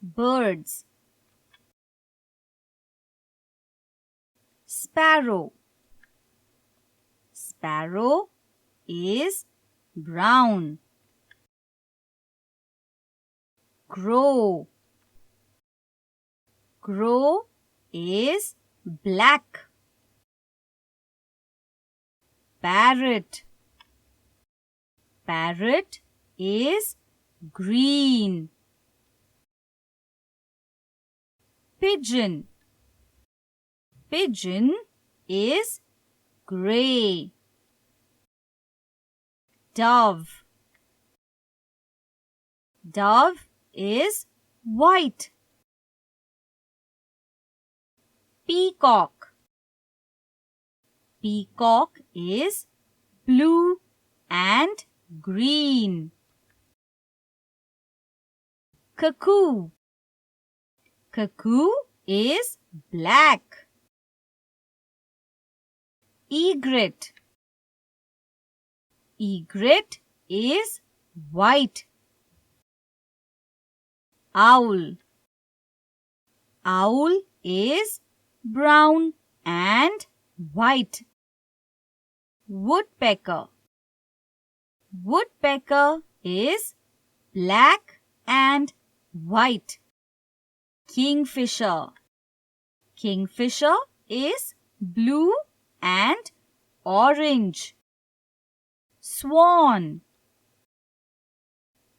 birds. Sparrow. Sparrow is brown. Crow. Crow is black. Parrot. Parrot is green. Pigeon. Pigeon is gray. Dove. Dove is white. Peacock. Peacock is blue and green. Cuckoo. Cuckoo is black. Egret. Egret is white. Owl. Owl is brown and white. Woodpecker. Woodpecker is black and white. Kingfisher. Kingfisher is blue and orange. Swan.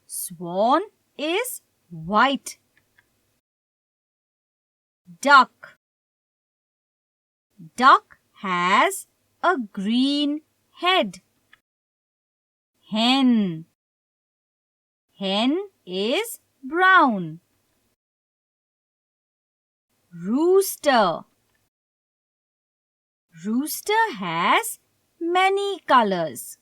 Swan is white. Duck. Duck has a green head. Hen. Hen is brown. Rooster. Rooster has many colors.